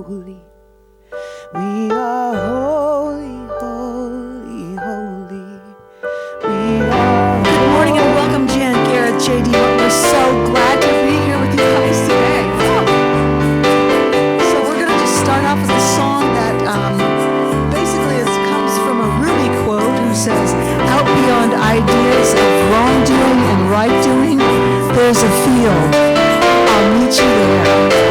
holy. We are holy, holy, holy. We are. Good morning and welcome, Jan, Garrett, JD. We're so glad to be here with you guys today. So we're going to just start off with a song that basically comes from a Rumi quote who says, "Out beyond ideas of wrongdoing and right doing, there's a field. I'll meet you there."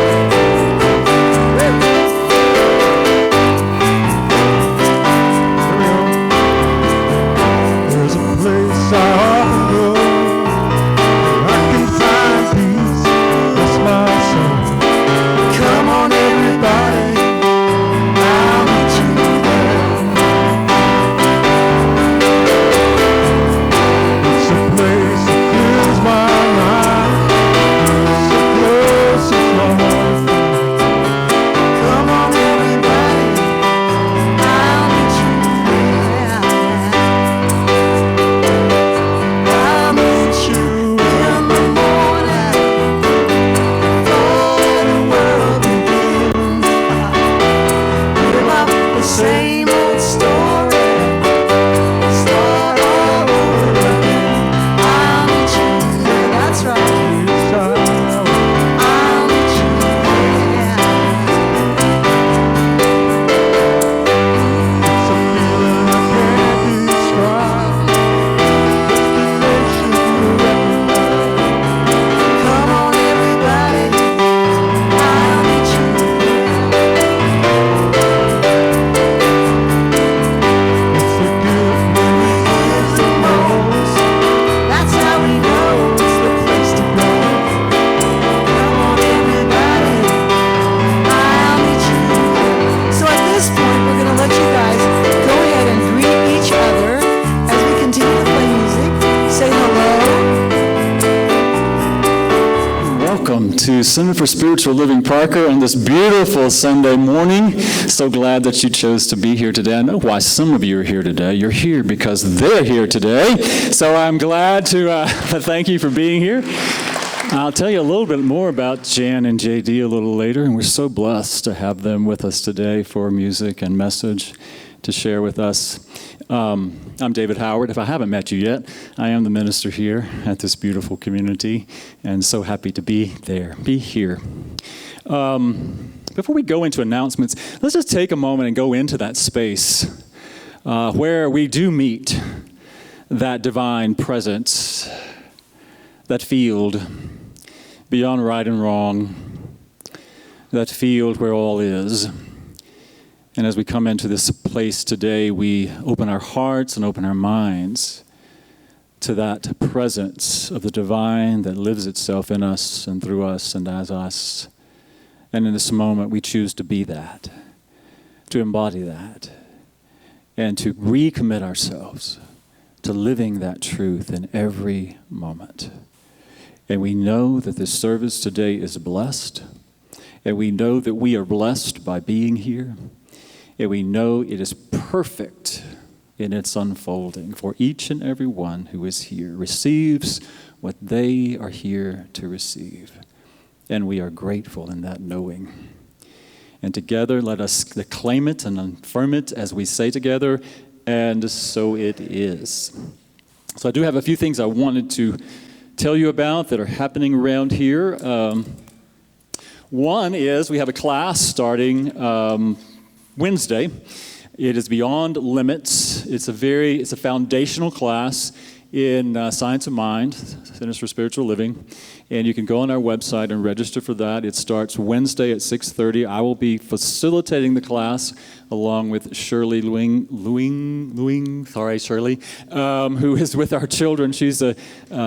Center for Spiritual Living Parker on this beautiful Sunday morning. So glad that you chose to be here today. I know why some of you are here today. You're here because they're here today. So I'm glad to thank you for being here. I'll tell you a little bit more about Jan and JD a little later, and we're so blessed to have them with us today for music and message to share with us. I'm David Howard. If I haven't met you yet, I am the minister here at this beautiful community, and so happy to be here. Before we go into announcements, let's just take a moment and go into that space where we do meet that divine presence, that field beyond right and wrong, that field where all is. And as we come into this place today, we open our hearts and open our minds to that presence of the divine that lives itself in us and through us and as us. And in this moment, we choose to be that, to embody that, and to recommit ourselves to living that truth in every moment. And we know that this service today is blessed, and we know that we are blessed by being here. And we know it is perfect in its unfolding, for each and every one who is here receives what they are here to receive. And we are grateful in that knowing. And together, let us claim it and affirm it as we say together, and so it is. So I do have a few things I wanted to tell you about that are happening around here. One is we have a class starting Wednesday. It is Beyond Limits. It's a foundational class in Science of Mind, Centers for Spiritual Living, and you can go on our website and register for that. It starts Wednesday at 6:30. I will be facilitating the class along with Shirley Shirley, who is with our children. She's a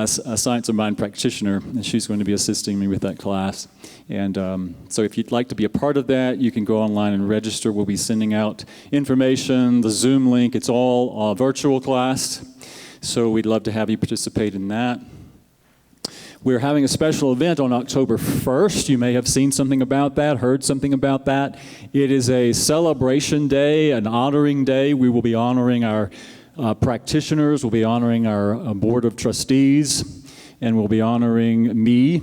Science of Mind practitioner, and she's going to be assisting me with that class. And so if you'd like to be a part of that, you can go online and register. We'll be sending out information, the Zoom link. It's all a virtual class. So we'd love to have you participate in that. We're having a special event on October 1st. You may have seen something about that, heard something about that. It is a celebration day, an honoring day. We will be honoring our practitioners. We'll be honoring our board of trustees. and we'll be honoring me.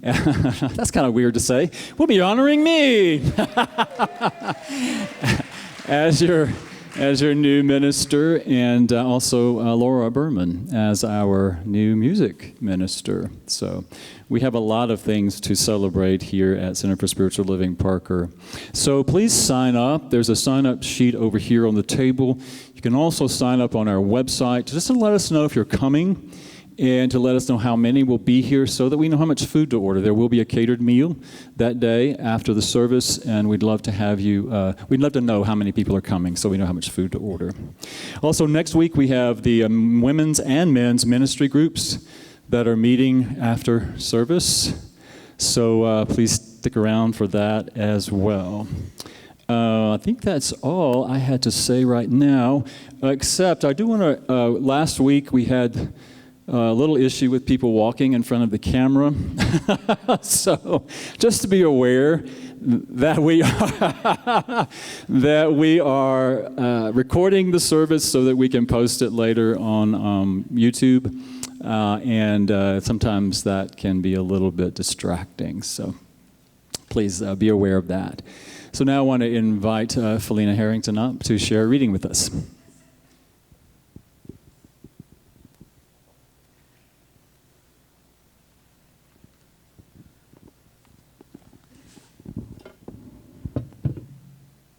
That's kind of weird to say. We'll be honoring me as your new minister, and also Laura Berman as our new music minister. So we have a lot of things to celebrate here at Center for Spiritual Living Parker. So please sign up. There's a sign-up sheet over here on the table. You can also sign up on our website just to let us know if you're coming and to let us know how many will be here so that we know how much food to order. There will be a catered meal that day after the service, and we'd love to have you, we'd love to know how many people are coming so we know how much food to order. Also, next week we have the women's and men's ministry groups that are meeting after service. So please stick around for that as well. I think that's all I had to say right now, except I do want to, last week we had a little issue with people walking in front of the camera. So just to be aware that we are recording the service so that we can post it later on YouTube. And sometimes that can be a little bit distracting. So please be aware of that. So now I want to invite Felina Harrington up to share a reading with us.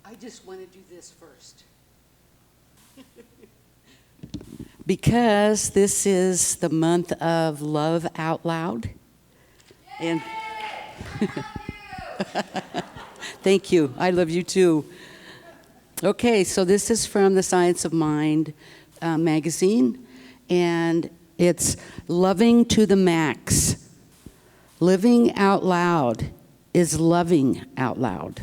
I just want to do this first. Because this is the month of Love Out Loud. And thank you. I love you too. Okay, so this is from the Science of Mind magazine, and it's Loving to the Max. Living out loud is loving out loud.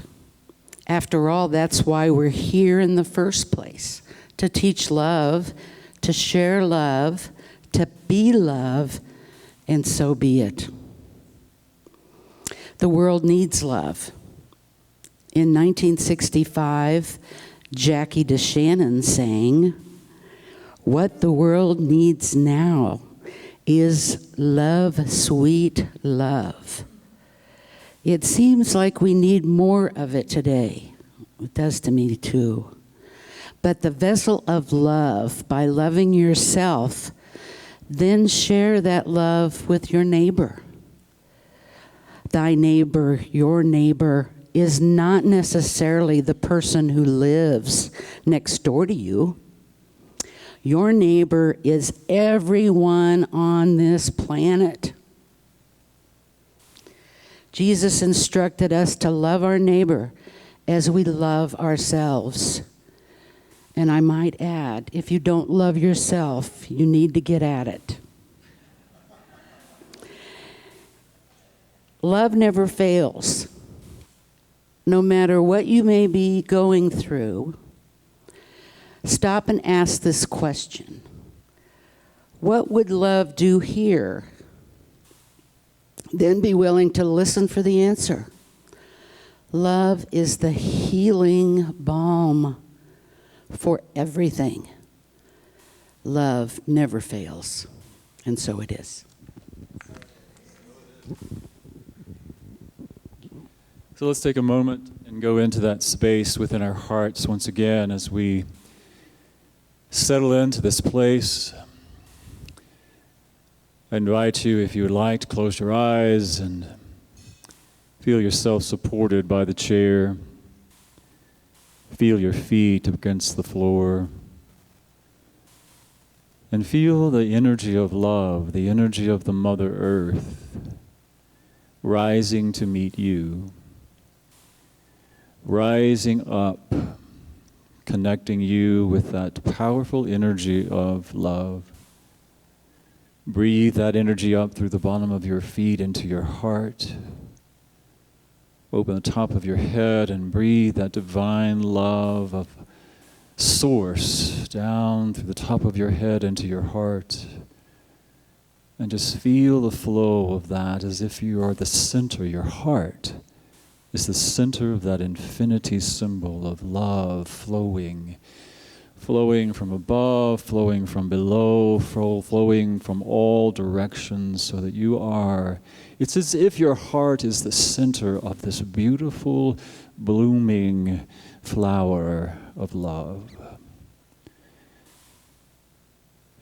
After all, that's why we're here in the first place, to teach love, to share love, to be love, and so be it. The world needs love. In 1965, Jackie DeShannon sang, "What the world needs now is love, sweet love." It seems like we need more of it today. It does to me too. But the vessel of love, by loving yourself, then share that love with your neighbor. Thy neighbor, your neighbor, is not necessarily the person who lives next door to you. Your neighbor is everyone on this planet. Jesus instructed us to love our neighbor as we love ourselves. And I might add, if you don't love yourself, you need to get at it. Love never fails. No matter what you may be going through, stop and ask this question. What would love do here? Then be willing to listen for the answer. Love is the healing balm for everything. Love never fails, and so it is. So let's take a moment and go into that space within our hearts once again as we settle into this place. I invite you, if you would like, to close your eyes and feel yourself supported by the chair. Feel your feet against the floor. And feel the energy of love, the energy of the Mother Earth, rising to meet you. Rising up, connecting you with that powerful energy of love. Breathe that energy up through the bottom of your feet into your heart. Open the top of your head and breathe that divine love of source down through the top of your head into your heart. And just feel the flow of that as if you are the center. Your heart is the center of that infinity symbol of love flowing flowing from above, flowing from below, flowing from all directions, so that it's as if your heart is the center of this beautiful, blooming flower of love.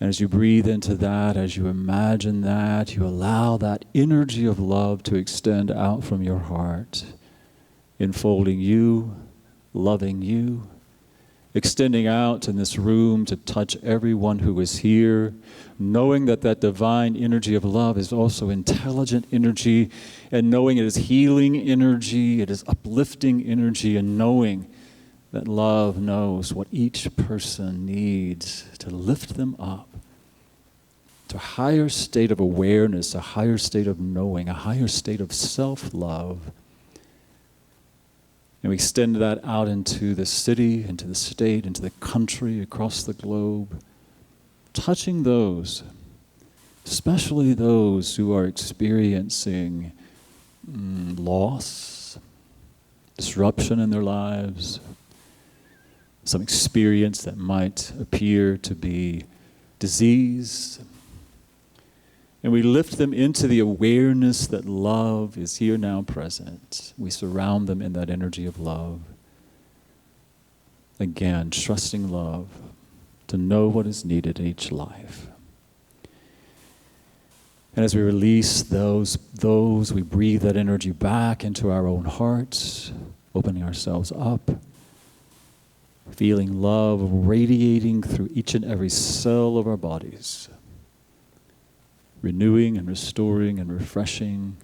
And as you breathe into that, as you imagine that, you allow that energy of love to extend out from your heart, enfolding you, loving you, extending out in this room to touch everyone who is here, knowing that that divine energy of love is also intelligent energy, and knowing it is healing energy, it is uplifting energy, and knowing that love knows what each person needs to lift them up to a higher state of awareness, a higher state of knowing, a higher state of self-love. And we extend that out into the city, into the state, into the country, across the globe, touching those, especially those who are experiencing loss, disruption in their lives, some experience that might appear to be disease. And we lift them into the awareness that love is here now present. We surround them in that energy of love. Again, trusting love to know what is needed in each life. And as we release those, we breathe that energy back into our own hearts, opening ourselves up, feeling love radiating through each and every cell of our bodies, renewing and restoring and refreshing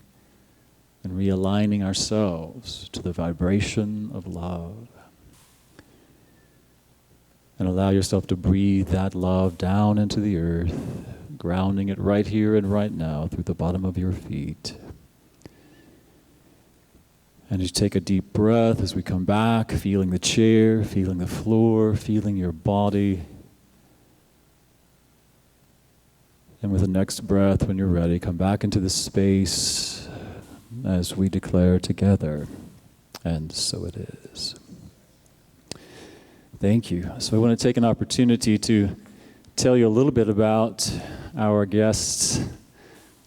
and realigning ourselves to the vibration of love. And allow yourself to breathe that love down into the earth, grounding it right here and right now through the bottom of your feet. And as you take a deep breath as we come back, feeling the chair, feeling the floor, feeling your body. And with the next breath, when you're ready, come back into the space as we declare together. And so it is. Thank you. So I want to take an opportunity to tell you a little bit about our guests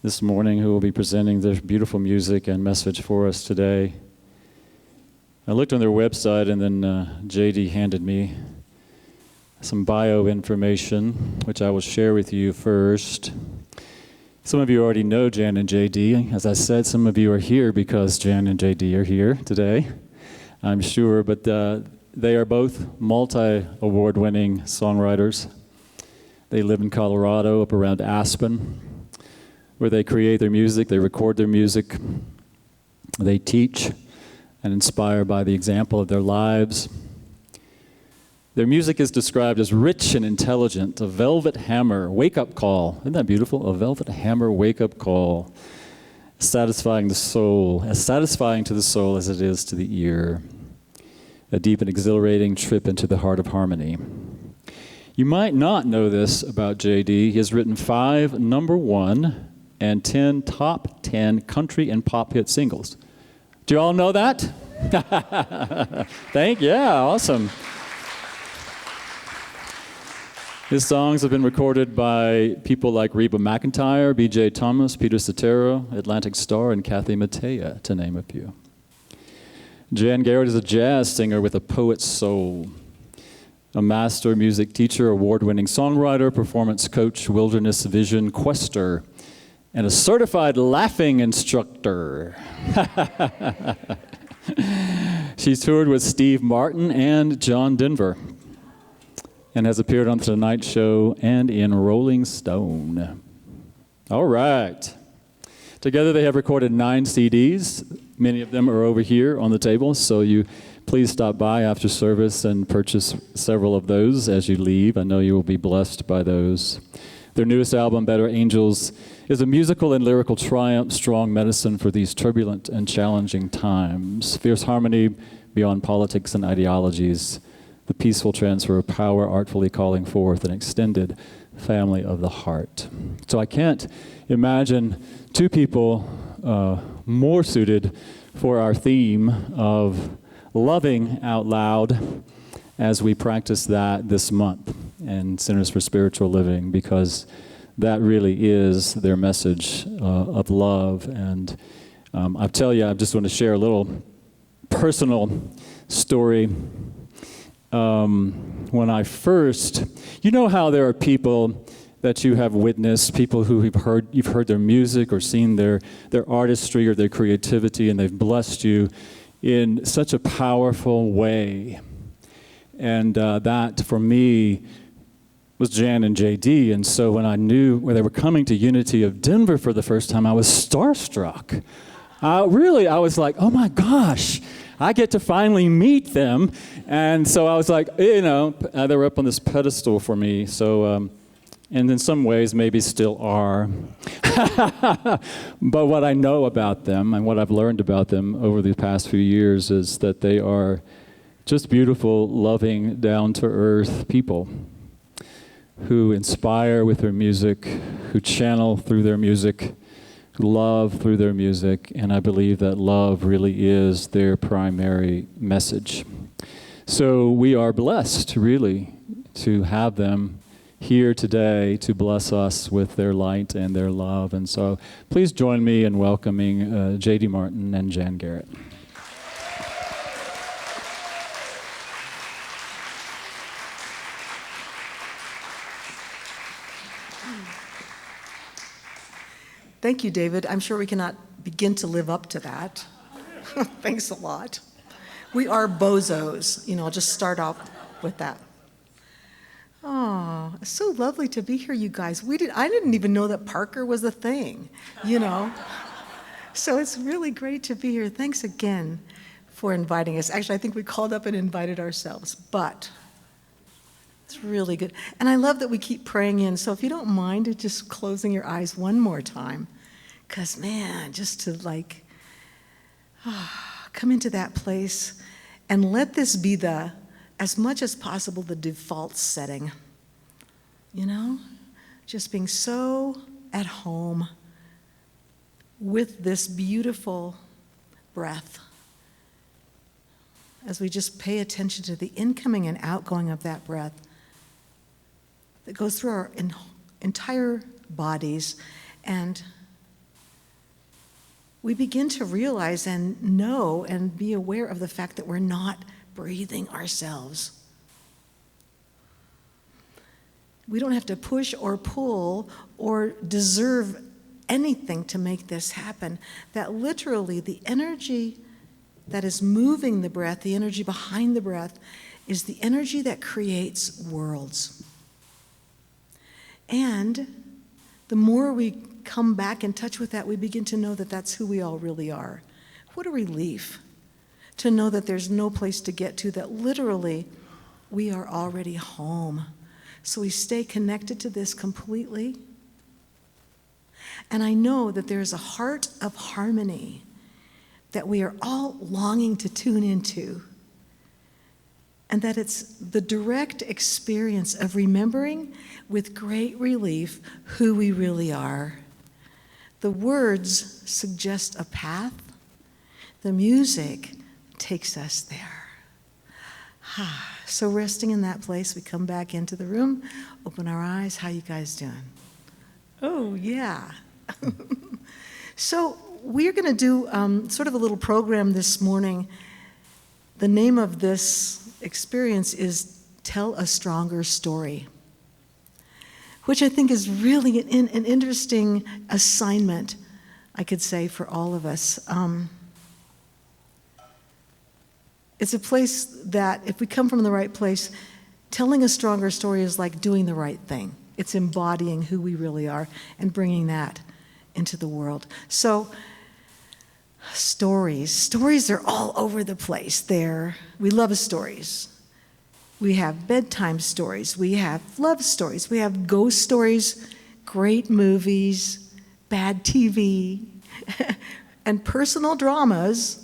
this morning who will be presenting their beautiful music and message for us today. I looked on their website, and then JD handed me some bio information, which I will share with you first. Some of you already know Jan and JD. As I said, some of you are here because Jan and JD are here today, I'm sure, but they are both multi-award-winning songwriters. They live in Colorado, up around Aspen, where they create their music, they record their music, they teach and inspire by the example of their lives. Their music is described as rich and intelligent, a velvet hammer wake-up call. Isn't that beautiful? A velvet hammer wake-up call, satisfying the soul, as satisfying to the soul as it is to the ear. A deep and exhilarating trip into the heart of harmony. You might not know this about JD. He has written 5 number 1 and 10 top 10 country and pop hit singles. Do you all know that? Yeah, awesome. His songs have been recorded by people like Reba McEntire, B.J. Thomas, Peter Cetera, Atlantic Starr, and Kathy Mattea, to name a few. Jan Garrett is a jazz singer with a poet's soul, a master music teacher, award-winning songwriter, performance coach, wilderness vision quester, and a certified laughing instructor. She's toured with Steve Martin and John Denver, and has appeared on The Tonight Show and in Rolling Stone. All right. Together they have recorded 9 CDs. Many of them are over here on the table, so you please stop by after service and purchase several of those as you leave. I know you will be blessed by those. Their newest album, Better Angels, is a musical and lyrical triumph, strong medicine for these turbulent and challenging times. Fierce harmony beyond politics and ideologies. The peaceful transfer of power, artfully calling forth an extended family of the heart. So I can't imagine 2 people more suited for our theme of loving out loud as we practice that this month in Centers for Spiritual Living, because that really is their message of love. And I'll tell you, I just want to share a little personal story. When I first, you know how there are people that you have witnessed, people who you've heard their music or seen their artistry or their creativity, and they've blessed you in such a powerful way. And that, for me, was Jan and JD. And so when I knew when they were coming to Unity of Denver for the first time, I was starstruck. I was like, oh my gosh, I get to finally meet them. And so I was like, they were up on this pedestal for me. So, and in some ways maybe still are. But what I know about them and what I've learned about them over the past few years is that they are just beautiful, loving, down-to-earth people who inspire with their music, who channel through their music, who love through their music, and I believe that love really is their primary message. So we are blessed, really, to have them here today to bless us with their light and their love. And so please join me in welcoming J.D. Martin and Jan Garrett. Thank you, David. I'm sure we cannot begin to live up to that. Thanks a lot. We are bozos. I'll just start off with that. Oh, it's so lovely to be here, you guys. I didn't even know that Parker was a thing, So it's really great to be here. Thanks again for inviting us. Actually, I think we called up and invited ourselves, but it's really good. And I love that we keep praying in. So if you don't mind just closing your eyes one more time, because, man, just to come into that place and let this be as much as possible, the default setting. Just being so at home with this beautiful breath as we just pay attention to the incoming and outgoing of that breath that goes through our entire bodies, and we begin to realize and know and be aware of the fact that we're not breathing ourselves. We don't have to push or pull or deserve anything to make this happen. That literally the energy that is moving the breath, the energy behind the breath, is the energy that creates worlds. And the more we come back in touch with that, we begin to know that that's who we all really are. What a relief to know that there's no place to get to, that literally we are already home. So we stay connected to this completely. And I know that there's a heart of harmony that we are all longing to tune into. And that it's the direct experience of remembering with great relief who we really are. The words suggest a path. The music takes us there. So resting in that place, we come back into the room, open our eyes. How you guys doing? Oh, yeah. So we're going to do sort of a little program this morning. The name of this experience is Tell a Stronger Story, which I think is really an interesting assignment, I could say, for all of us. It's a place that, if we come from the right place, telling a stronger story is like doing the right thing. It's embodying who we really are and bringing that into the world. So, stories are all over the place there. We love stories. We have bedtime stories. We have love stories. We have ghost stories, great movies, bad TV, and personal dramas.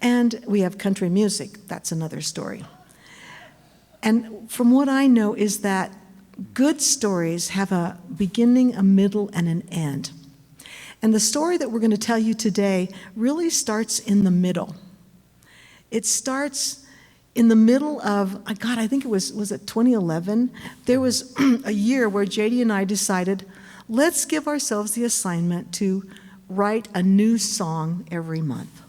And we have country music. That's another story. And from what I know is that good stories have a beginning, a middle, and an end. And the story that we're going to tell you today really starts in the middle. It starts in the middle of, God, I think was it 2011? There was a year where JD and I decided, let's give ourselves the assignment to write a new song every month,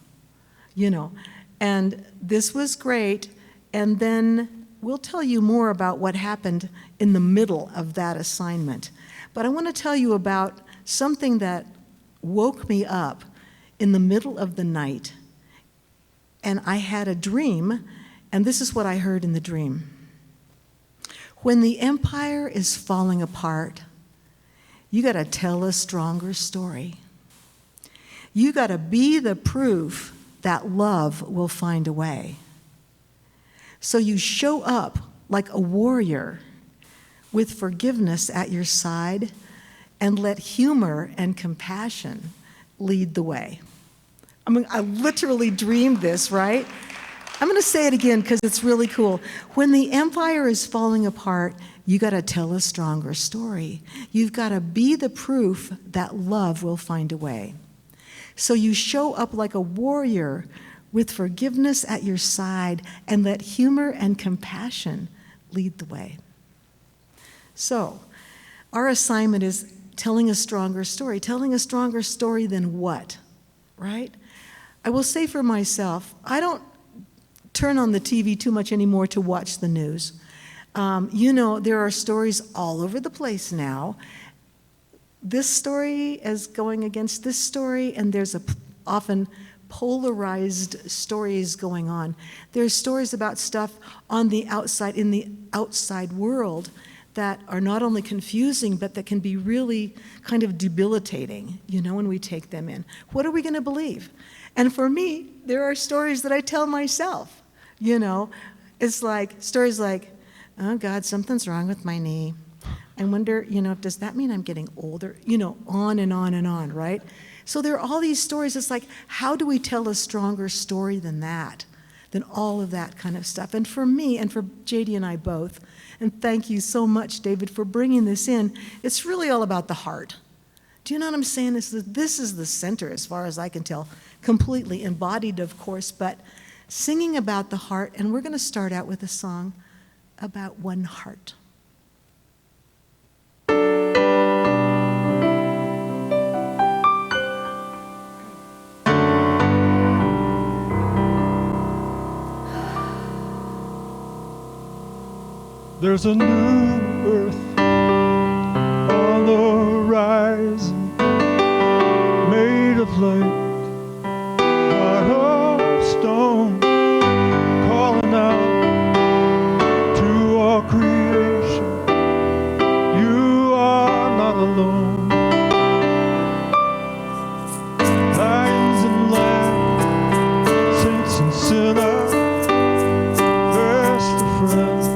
And this was great. And then we'll tell you more about what happened in the middle of that assignment. But I want to tell you about something that woke me up in the middle of the night. And I had a dream, and this is what I heard in the dream. When the empire is falling apart, you got to tell a stronger story. You got to be the proof that love will find a way. So you show up like a warrior with forgiveness at your side and let humor and compassion lead the way. I mean, I literally dreamed this, right? I'm going to say it again because it's really cool. When the empire is falling apart, you got to tell a stronger story. You've got to be the proof that love will find a way. So you show up like a warrior with forgiveness at your side and let humor and compassion lead the way. So our assignment is telling a stronger story. Telling a stronger story than what, right? I will say for myself, I don't turn on the TV too much anymore to watch the news. There are stories all over the place now. This story is going against this story, and there's often polarized stories going on. There's stories about stuff on the outside, in the outside world, that are not only confusing, but that can be really kind of debilitating, when we take them in. What are we going to believe? And for me, there are stories that I tell myself, It's like, stories like, oh God, something's wrong with my knee. I wonder, does that mean I'm getting older? On and on and on, right? So there are all these stories. It's like, how do we tell a stronger story than that? Than all of that kind of stuff. And for me, and for JD and I both, and thank you so much, David, for bringing this in, it's really all about the heart. Do you know what I'm saying? This is the center, as far as I can tell, completely embodied, of course, but singing about the heart, and we're going to start out with a song about one heart. There's a new earth on the horizon, made of light, not of stone, calling out to all creation, you are not alone. Lions and lambs, saints and sinners, best of friends.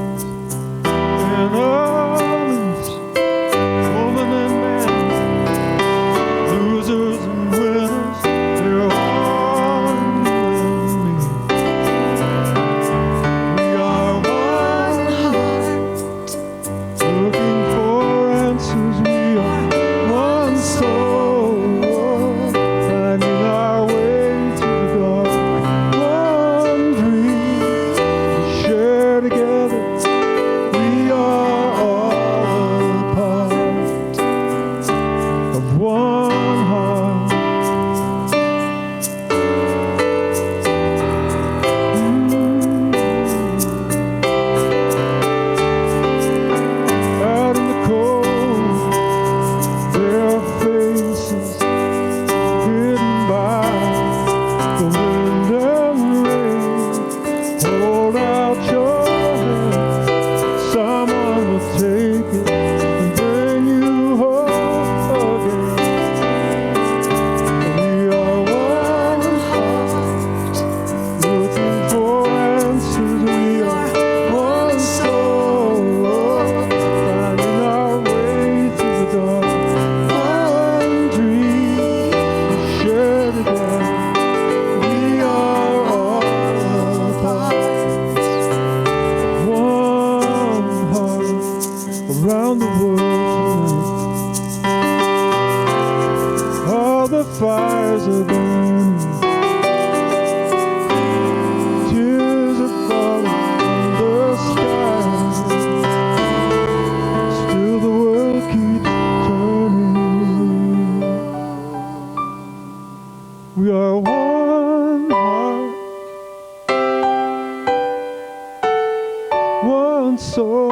Fires are burning, tears are falling. are one heart, one soul,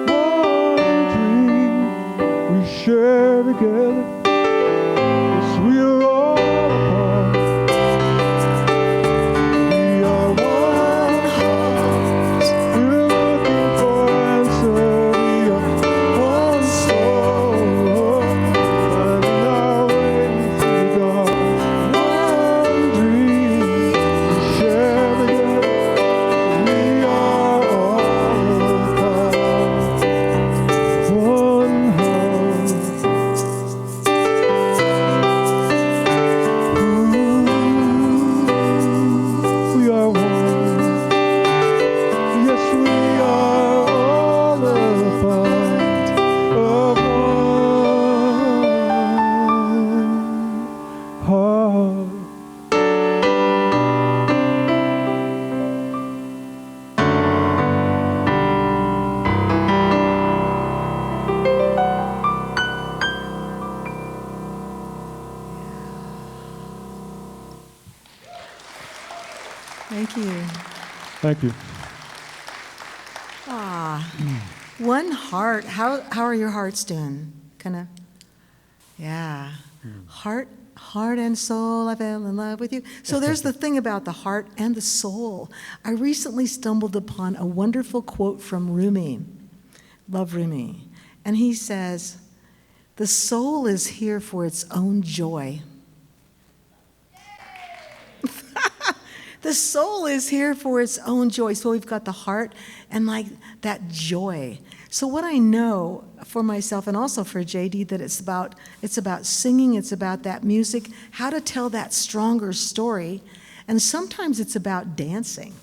one dream we share together. Yes, we are all apart. We are one heart. We're looking for answer. We are one soul, finding our way through the dark. One dream we share together. We are all apart. One heart. We are one. Yes, we are all a part of one heart. Thank you. Thank you. One heart. How are your hearts doing? Kind of, yeah. Heart and soul, I fell in love with you. So there's the thing about the heart and the soul. I recently stumbled upon a wonderful quote from Rumi. Love Rumi. And he says, "The soul is here for its own joy." The soul is here for its own joy. So we've got the heart and like that joy. So what I know for myself and also for JD, that it's about singing, it's about that music, how to tell that stronger story. And sometimes it's about dancing.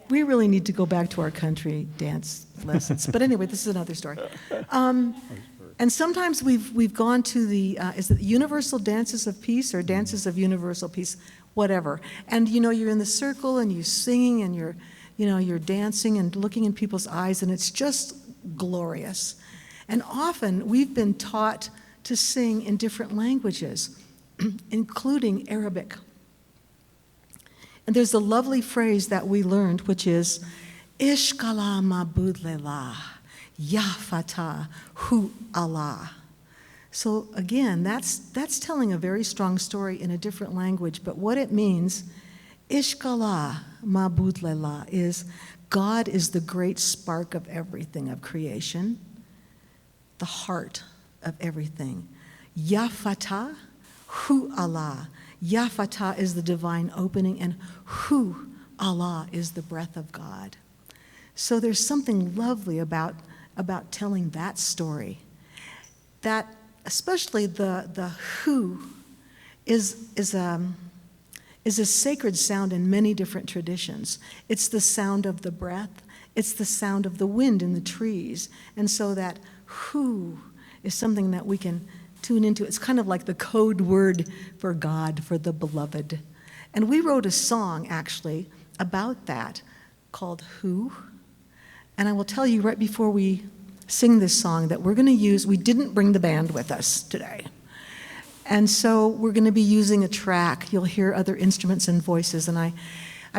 We really need to go back to our country dance lessons. But anyway, this is another story. And sometimes we've gone to the, is it Universal Dances of Peace or Dances of Universal Peace? Whatever. And you're in the circle and you're singing and you're dancing and looking in people's eyes, and it's just glorious. And often we've been taught to sing in different languages, including Arabic. And there's a lovely phrase that we learned, which is, Ishkala ma'bud lelah, Ya Fatah hu Allah. So again, that's telling a very strong story in a different language, but what it means, Ishkala ma'bud lelah, is God is the great spark of everything, of creation, the heart of everything. Ya Fatah hu Allah. Ya Fatah is the divine opening, and hu Allah is the breath of God. So there's something lovely about telling that story. That especially the who is a sacred sound in many different traditions. It's the sound of the breath. It's the sound of the wind in the trees. And so that who is something that we can tune into. It's kind of like the code word for God, for the beloved. And we wrote a song, actually, about that called Who. And I will tell you right before we sing this song that we're going to use, we didn't bring the band with us today. And so we're going to be using a track. You'll hear other instruments and voices. And I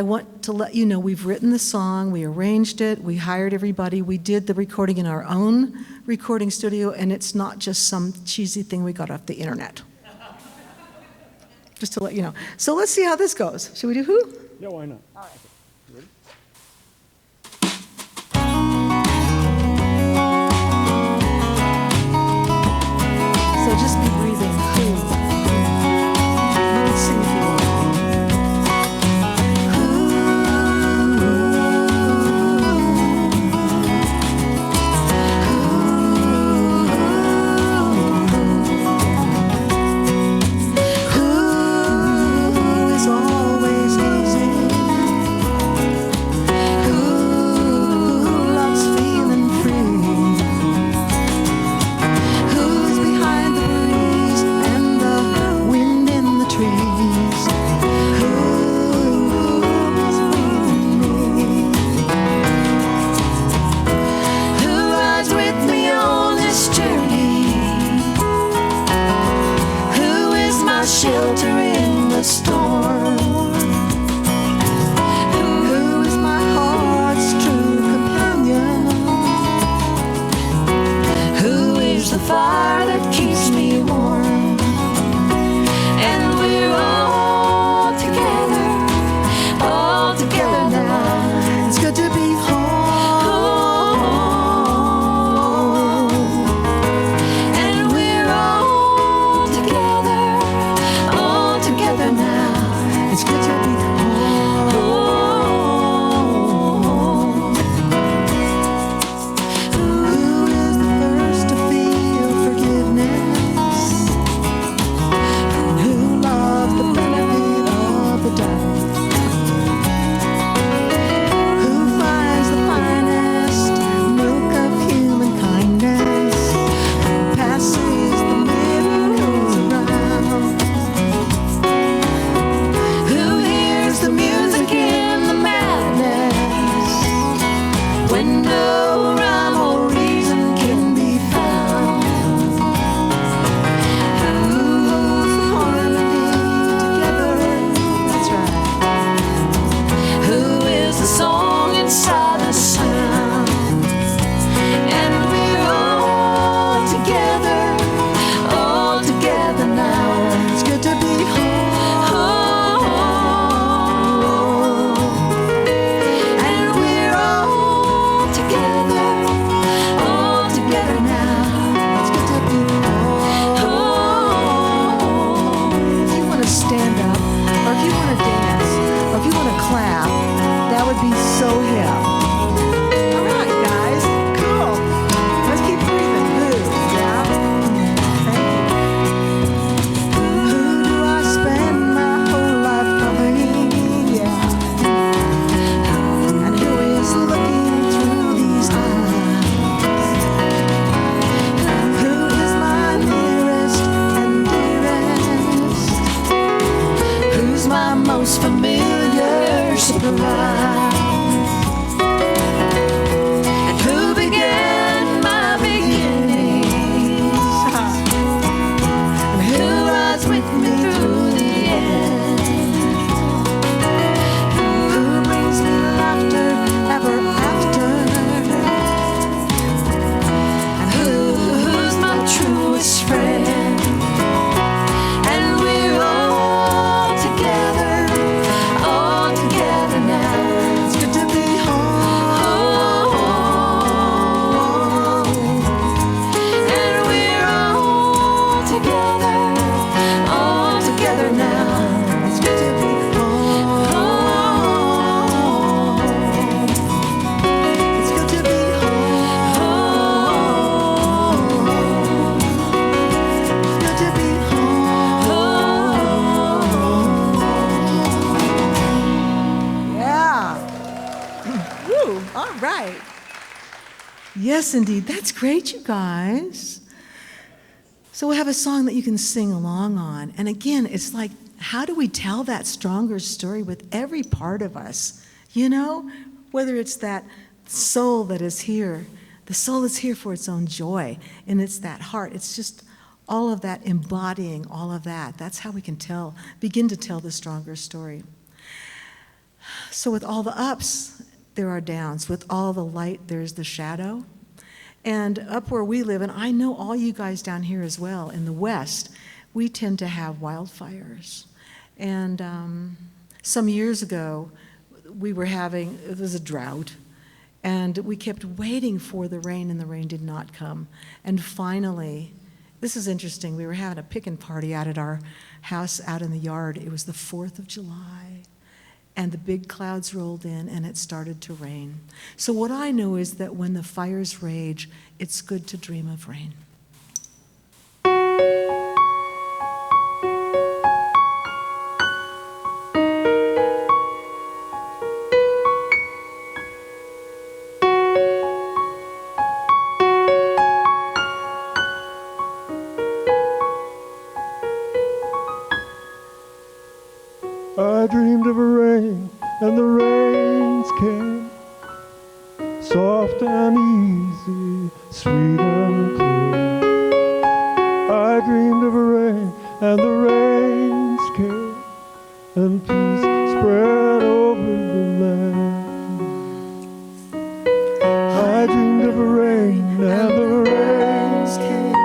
want to let you know we've written the song, we arranged it, we hired everybody, we did the recording in our own recording studio, and it's not just some cheesy thing we got off the internet. Just to let you know. So let's see how this goes. Should we do Who? Yeah, why not? All right. Ready? So just be breathing. Who? You can sing if you want. Who is always easy? fire that keeps me warm. And we're all together now. It's good to be home. And we're all together now. It's good to be home. Who is the first to feel forgiveness? Who loves the benefit of the doubt? Who finds the finest milk of human kindness? Who passes the miracles around? Who hears the music in the madness when no rhyme or reason can be found? Who's the harmony together? That's right. Who is the song inside the sound? And we're all together now. It's good to be home. And we're all together now. It's good to be home. If you want to stand up, or if you want to dance, or if you want to clap, that would be so hip. All right, guys, cool. Let's keep breathing. Move, yeah. Thank you. Who do I spend my whole life loving? Yeah. And who is looking through these eyes? Who is my nearest and dearest? Who's my most familiar surprise? And who began my beginnings? And who rides with me through the end? Who brings me laughter ever after? And who's my truest friend? And we're all together now. It's good to be home. And we're all together now. It's good to be home. It's good to be home. It's good to be home. Yeah. Woo. All right. Yes, indeed. That's great, you guys. So we'll have a song that you can sing along on. And again, it's like, how do we tell that stronger story with every part of us? You know, whether it's that soul that is here, the soul is here for its own joy, and it's that heart. It's just all of that embodying all of that. That's how we can begin to tell the stronger story. So with all the ups, there are downs. With all the light, there's the shadow. And up where we live, and I know all you guys down here as well, in the West, we tend to have wildfires. And some years ago, it was a drought, and we kept waiting for the rain, and the rain did not come. And finally, this is interesting, we were having a pickin' party out at our house out in the yard. It was the 4th of July. And the big clouds rolled in, and it started to rain. So what I know is that when the fires rage, it's good to dream of rain. I dreamed of a rain, and the rains came, soft and easy, sweet and clear. I dreamed of a rain, and the rains came, and peace spread over the land. I dreamed of a rain, and the rains came,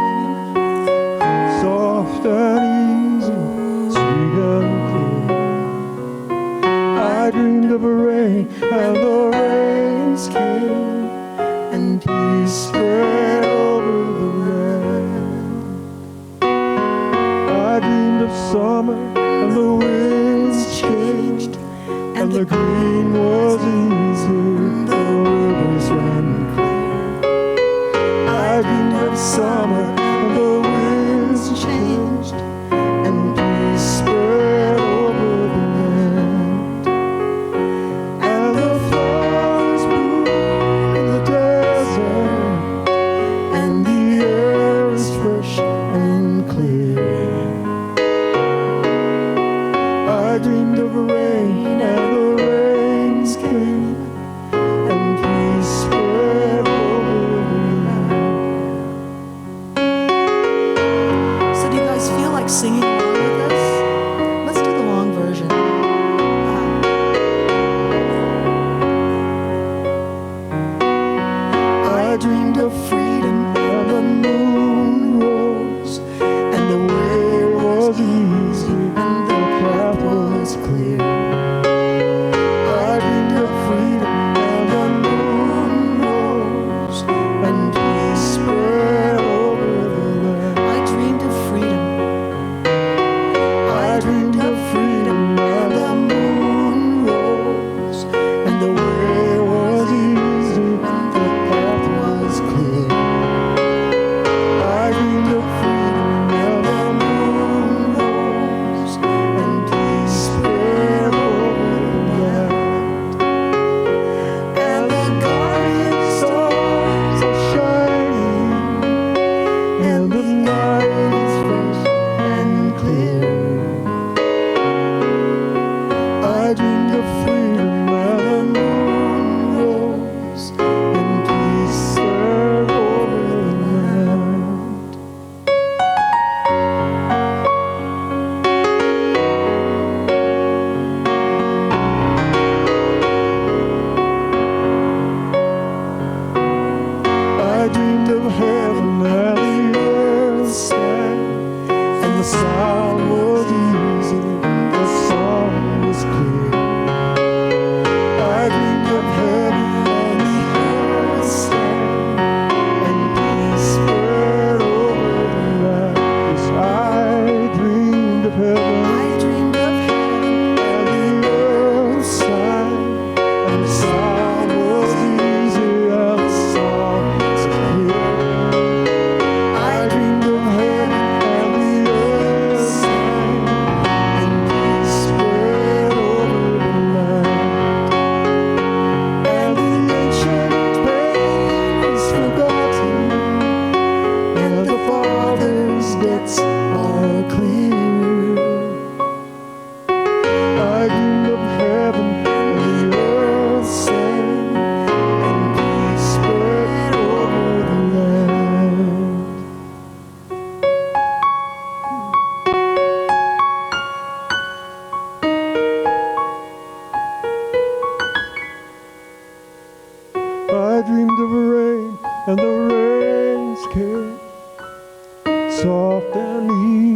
soft and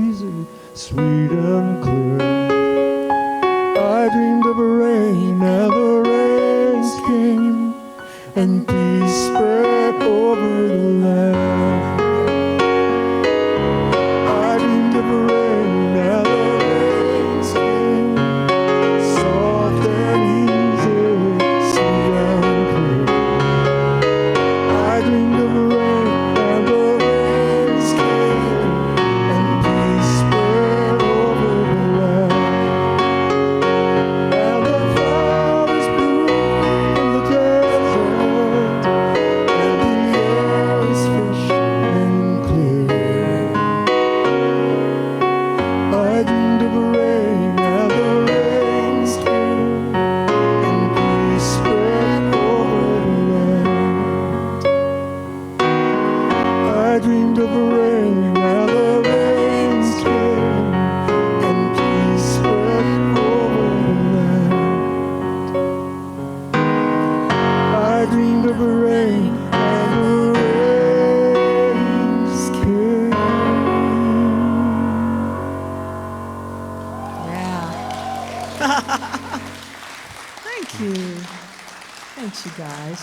easy, sweet and clear. I dreamed of a rain and the rains came, and peace spread over the land. I dreamed of a rain and the rains came, soft and easy, sweet and clear. I dreamed of a rain and the rains came, and peace spread over the land. And the flowers bloom in the desert, and the air is fresh and clear. I dreamed of a rain and the rains came, and peace spread over the land. I dreamed of a rain and the rains came, and peace spread over the land. I dreamed of a rain and the rains came. Yeah. Thank you. Thanks, you guys.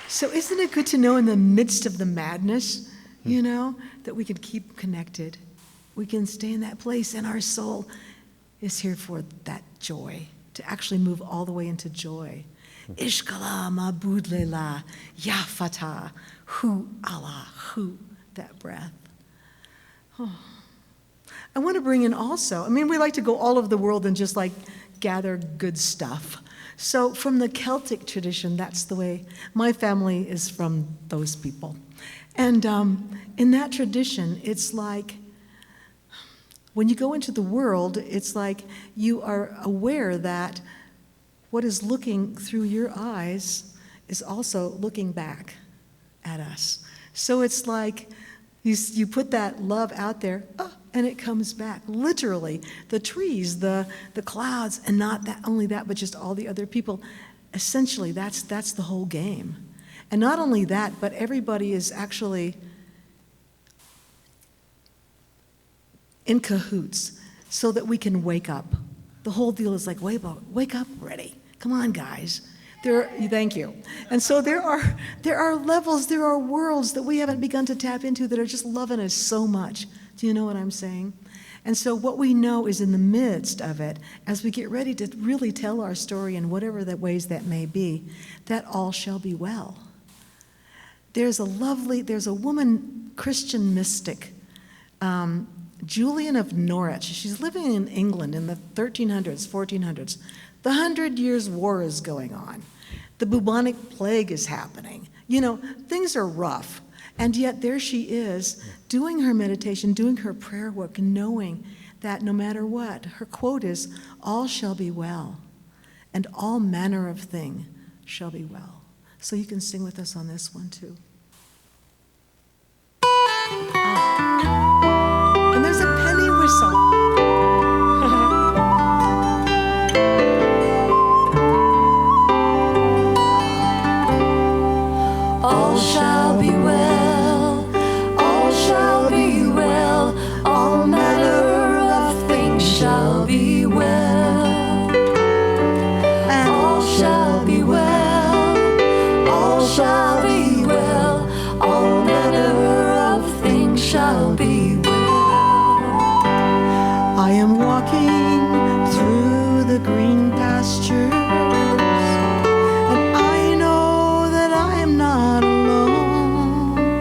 So isn't it good to know in the midst of the madness, that we can keep connected? We can stay in that place, and our soul is here for that joy, to actually move all the way into joy. Ishkala mabud lela yafata hu Allah hu, that breath. I want to bring in also, we like to go all over the world and just like gather good stuff. So from the Celtic tradition, that's the way, my family is from those people. And in that tradition, it's like, when you go into the world, it's like you are aware that what is looking through your eyes is also looking back at us. So it's like you put that love out there, and it comes back. Literally, the trees, the clouds, and not that only that, but just all the other people. Essentially, that's the whole game. And not only that, but everybody is actually in cahoots so that we can wake up. The whole deal is like, wake up already. Come on, guys. Thank you. And so there are levels, there are worlds that we haven't begun to tap into that are just loving us so much. Do you know what I'm saying? And so what we know is in the midst of it, as we get ready to really tell our story in whatever the ways that may be, that all shall be well. There's a woman, Christian mystic, Julian of Norwich. She's living in England in the 1300s, 1400s. The 100 Years' War is going on. The bubonic plague is happening. Things are rough. And yet there she is, doing her meditation, doing her prayer work, and knowing that no matter what, her quote is, all shall be well, and all manner of thing shall be well. So you can sing with us on this one too. And there's a penny whistle. All shall be well, all shall be well, all manner of things shall be well. All shall be well, all shall be well, all manner of things shall be well. I am walking through the green pastures, and I know that I am not alone.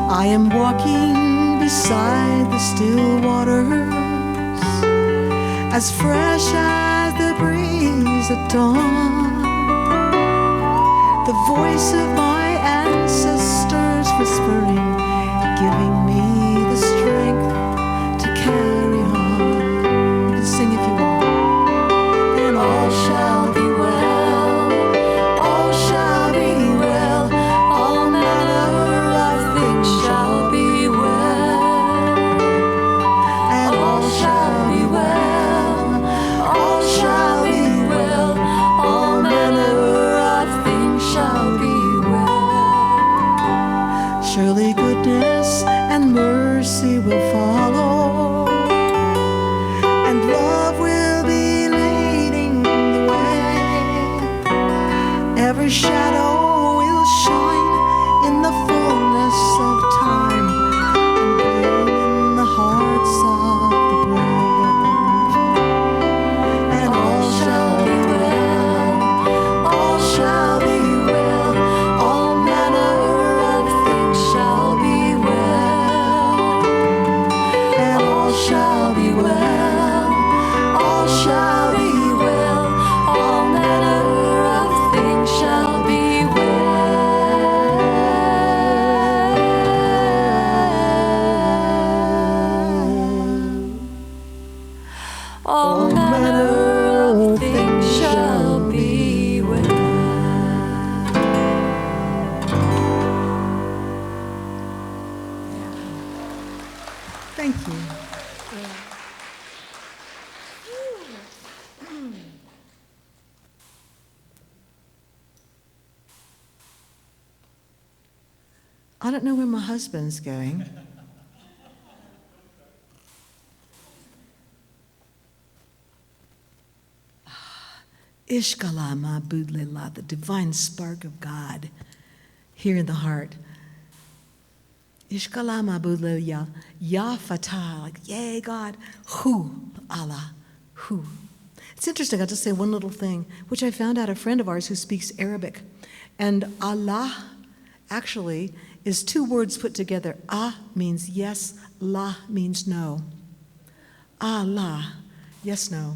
I am walking beside the still waters, as fresh as the breeze at dawn. The voice of my ancestors whispering, giving me the strength to carry on. You can sing if you want. And all shall be well, all shall be well, all manner of things shall be well. And all shall be well, all shall be well, all manner of things shall be well. Surely goodness and mercy will follow, and love will be leading the way. Every shadow will shine in the fullness of time, and bloom in the hearts of the brave. And all shall be well, all shall be well, all manner of things shall be well. And all shall be well, all shall be well, all manner of things shall be well. All manner of things shall be well. Thank you. I don't know where my husband's going. Ishkalama Budlela, the divine spark of God here in the heart. Ishkalama Budlela, Ya Fatah, like, yay, God. Hu, Allah, Hu. It's interesting, I'll just say one little thing, which I found out a friend of ours who speaks Arabic. And Allah actually is two words put together. Ah means yes, la means no. Allah, yes, no.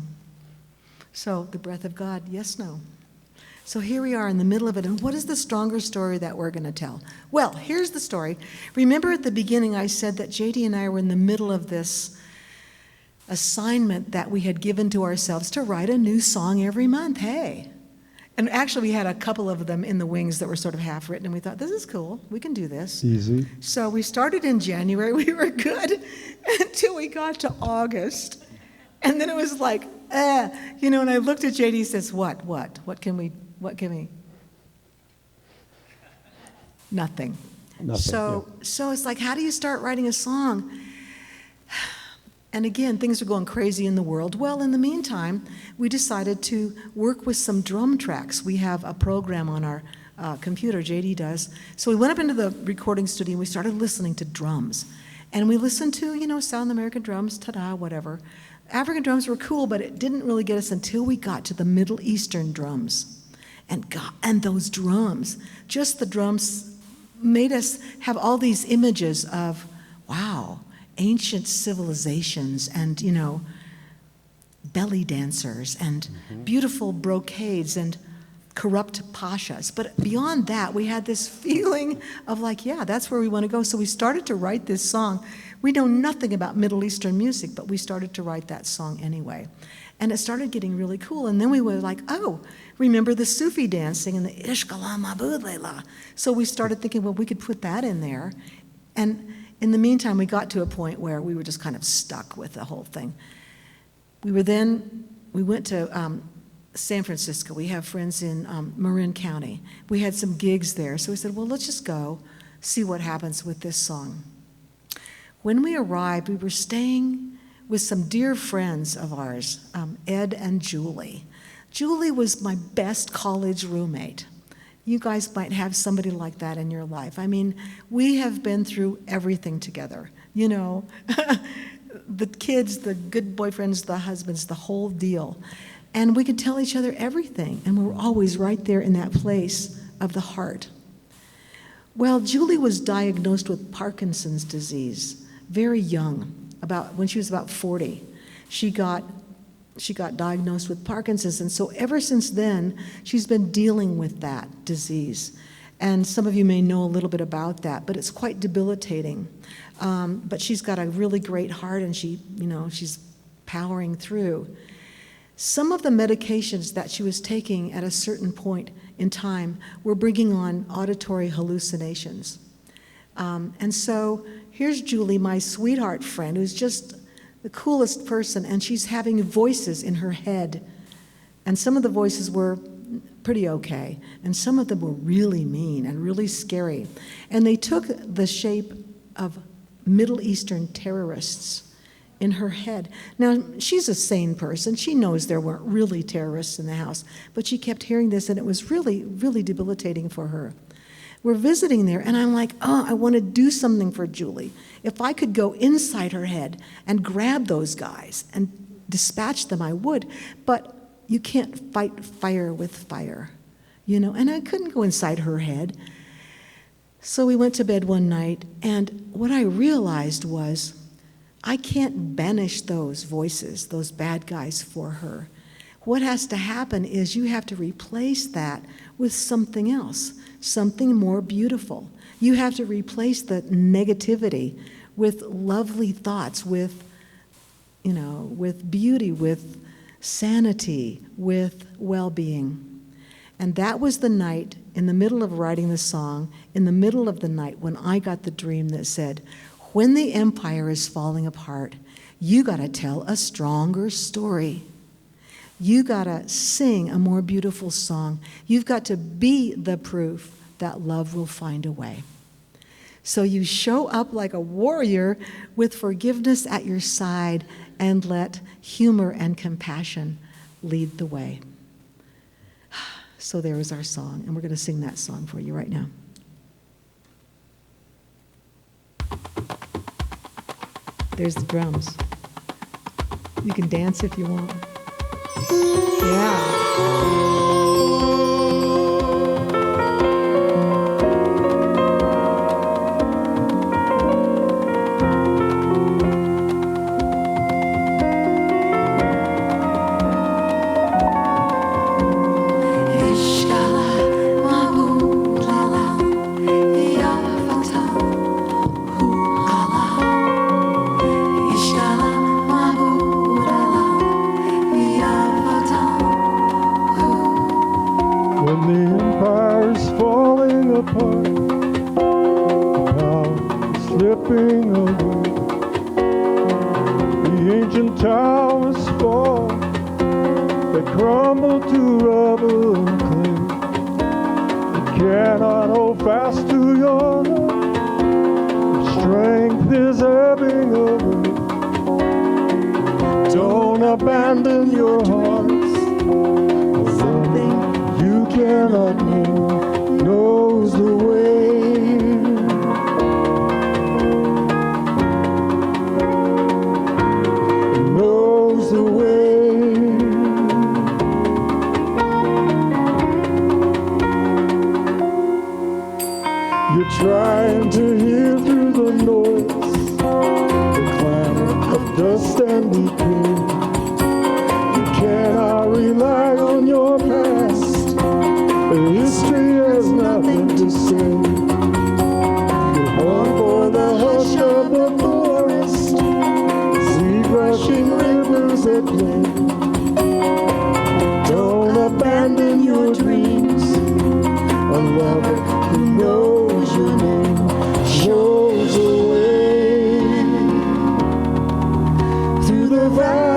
So the breath of God, yes, no. So here we are in the middle of it. And what is the stronger story that we're going to tell? Well, here's the story. Remember at the beginning I said that JD and I were in the middle of this assignment that we had given to ourselves to write a new song every month. Hey. And actually we had a couple of them in the wings that were sort of half written, and we thought, this is cool. We can do this. Easy. So we started in January. We were good until we got to August. And then it was like, and I looked at JD and says, what can we? Nothing. So it's like, how do you start writing a song? And again, things are going crazy in the world. Well, in the meantime, we decided to work with some drum tracks. We have a program on our computer, JD does. So we went up into the recording studio and we started listening to drums. And we listened to, South American drums, ta-da, whatever. African drums were cool, but it didn't really get us until we got to the Middle Eastern drums. And those drums, just the drums, made us have all these images of, wow, ancient civilizations and, belly dancers and beautiful brocades and corrupt pashas. But beyond that, we had this feeling of like, yeah, that's where we want to go. So we started to write this song. We know nothing about Middle Eastern music, but we started to write that song anyway. And it started getting really cool. And then we were like, oh, remember the Sufi dancing and the Ishqala Mabud Layla. So we started thinking, well, we could put that in there. And in the meantime, we got to a point where we were just kind of stuck with the whole thing. We went to San Francisco. We have friends in Marin County. We had some gigs there. So we said, well, let's just go see what happens with this song. When we arrived, we were staying with some dear friends of ours, Ed and Julie. Julie was my best college roommate. You guys might have somebody like that in your life. I mean, we have been through everything together. The kids, the good boyfriends, the husbands, the whole deal. And we could tell each other everything, and we were always right there in that place of the heart. Well, Julie was diagnosed with Parkinson's disease very young, when she was about 40. She got diagnosed with Parkinson's, and so ever since then, she's been dealing with that disease. And some of you may know a little bit about that, but it's quite debilitating. But she's got a really great heart, and she's powering through. Some of the medications that she was taking at a certain point in time were bringing on auditory hallucinations. And so here's Julie, my sweetheart friend, who's just the coolest person, and she's having voices in her head. And some of the voices were pretty okay, and some of them were really mean and really scary. And they took the shape of Middle Eastern terrorists in her head. Now, she's a sane person. She knows there weren't really terrorists in the house, but she kept hearing this, and it was really, really debilitating for her. We're visiting there, and I'm like, I want to do something for Julie. If I could go inside her head and grab those guys and dispatch them, I would. But you can't fight fire with fire, and I couldn't go inside her head. So we went to bed one night, and what I realized was I can't banish those voices, those bad guys, for her. What has to happen is you have to replace that with something else, something more beautiful. You have to replace the negativity with lovely thoughts, with beauty, with sanity, with well-being. And that was the night, in the middle of writing the song, in the middle of the night, when I got the dream that said, when the empire is falling apart, you got to tell a stronger story. You got to sing a more beautiful song. You've got to be the proof that love will find a way. So you show up like a warrior with forgiveness at your side and let humor and compassion lead the way. So there is our song, and we're going to sing that song for you right now. There's the drums. You can dance if you want. Yeah. Slipping away, the ancient towers fall, they crumble to rubble and clay. You cannot hold fast to your love, strength is ebbing away. Don't abandon your hearts, something you cannot know knows the way. Trying to hear through the noise, the clamor of dust and decay. You cannot rely on your past, history has nothing to say. You long for the hush of the forest, sea rushing rivers at play. Don't abandon your dreams, a lover who knows your name shows the way through the valley.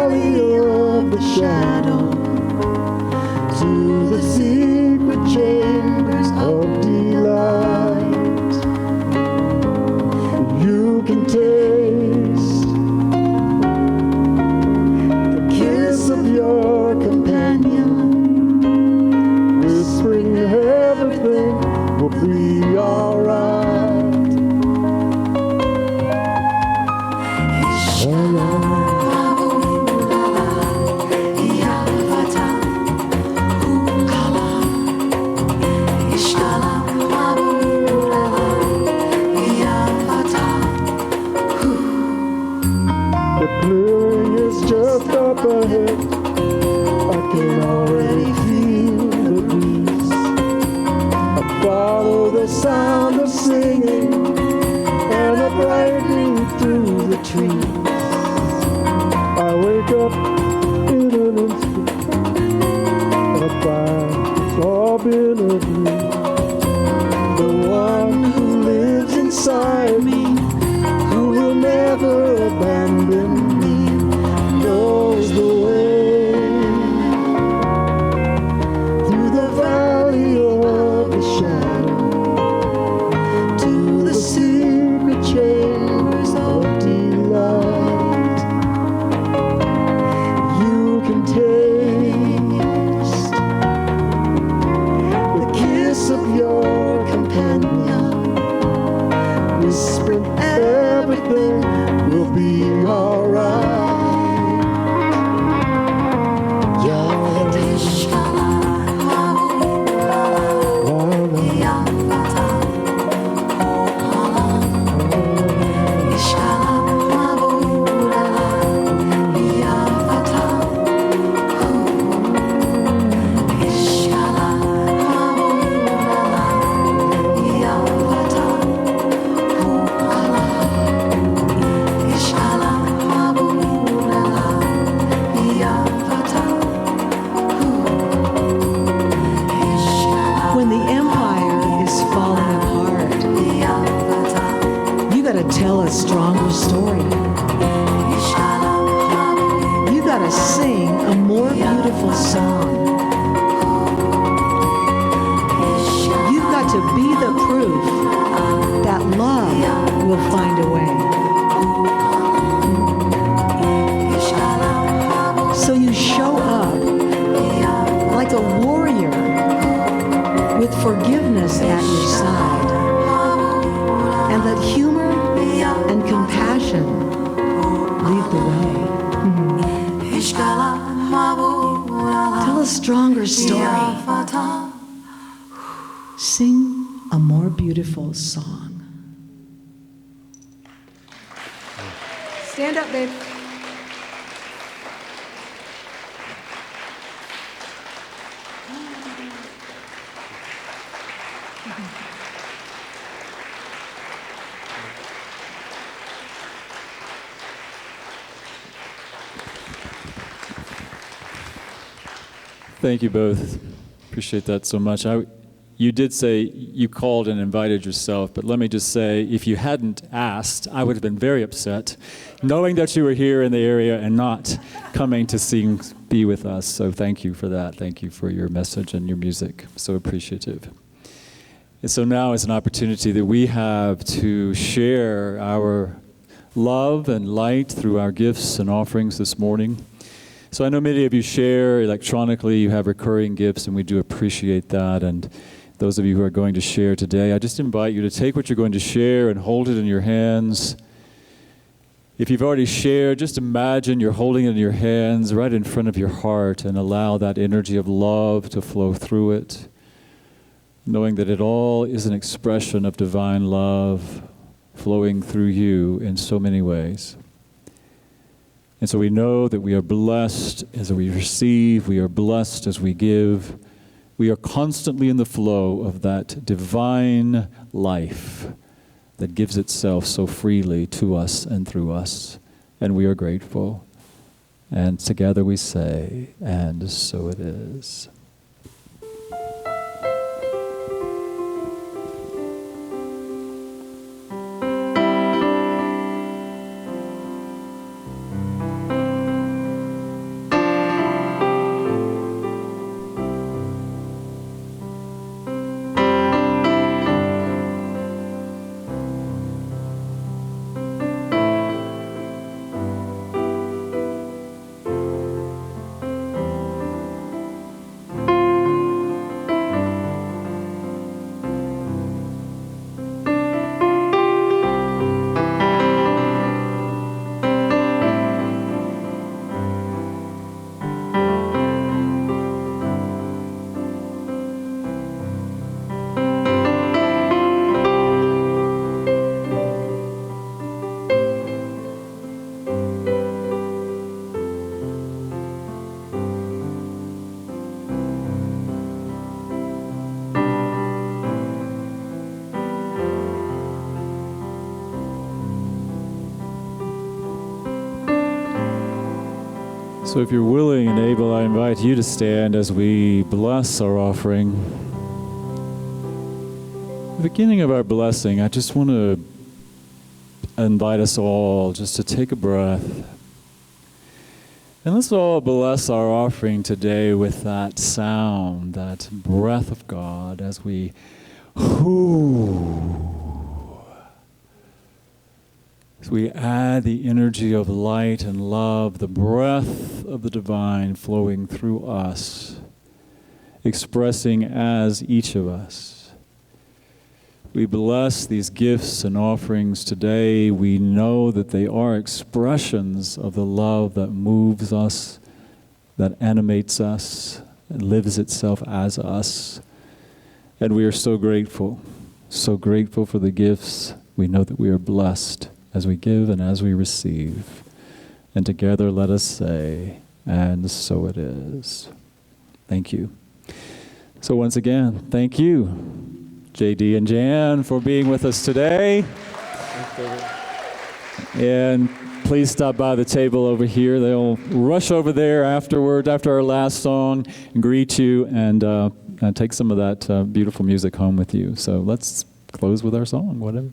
tell a stronger story. You gotta sing a more beautiful song. You've got to be the proof that love will find a way. So you show up like a warrior with forgiveness at your side, and let humor and compassion lead the way. Tell a stronger story. Sing a more beautiful song. Stand up, babe. Thank you both. Appreciate that so much. You did say you called and invited yourself, but let me just say, if you hadn't asked, I would have been very upset, knowing that you were here in the area and not coming to be with us. So thank you for that. Thank you for your message and your music. So appreciative. And so now is an opportunity that we have to share our love and light through our gifts and offerings this morning. So I know many of you share electronically, you have recurring gifts, and we do appreciate that. And those of you who are going to share today, I just invite you to take what you're going to share and hold it in your hands. If you've already shared, just imagine you're holding it in your hands right in front of your heart and allow that energy of love to flow through it, knowing that it all is an expression of divine love flowing through you in so many ways. And so we know that we are blessed as we receive, we are blessed as we give. We are constantly in the flow of that divine life that gives itself so freely to us and through us. And we are grateful. And together we say, and so it is. So if you're willing and able, I invite you to stand as we bless our offering. At the beginning of our blessing, I just want to invite us all just to take a breath. And let's all bless our offering today with that sound, that breath of God as we as we add the energy of light and love, the breath of the divine flowing through us, expressing as each of us. We bless these gifts and offerings today. We know that they are expressions of the love that moves us, that animates us, and lives itself as us. And we are so grateful for the gifts. We know that we are blessed as we give and as we receive. And together let us say, and so it is. Thank you. So once again, thank you, JD and Jan, for being with us today. And please stop by the table over here. They'll rush over there afterward, after our last song, and greet you and take some of that beautiful music home with you. So let's close with our song, whatever.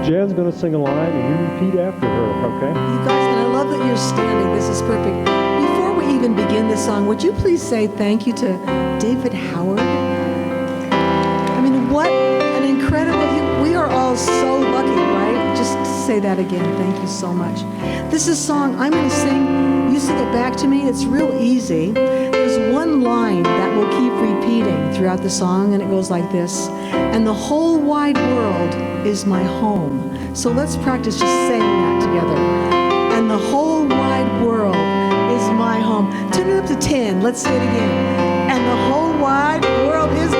Jen's going to sing a line, and you repeat after her, okay? You guys, and I love that you're standing. This is perfect. Before we even begin this song, would you please say thank you to David Howard? I mean, what an incredible, we are all so lucky, right? Just say that again. Thank you so much. This is a song I'm going to sing. You sing it back to me. It's real easy. There's one line that will keep repeating throughout the song, and it goes like this. And the whole wide world is my home. So let's practice just saying that together. And the whole wide world is my home. Turn it up to 10. Let's say it again. And the whole wide world is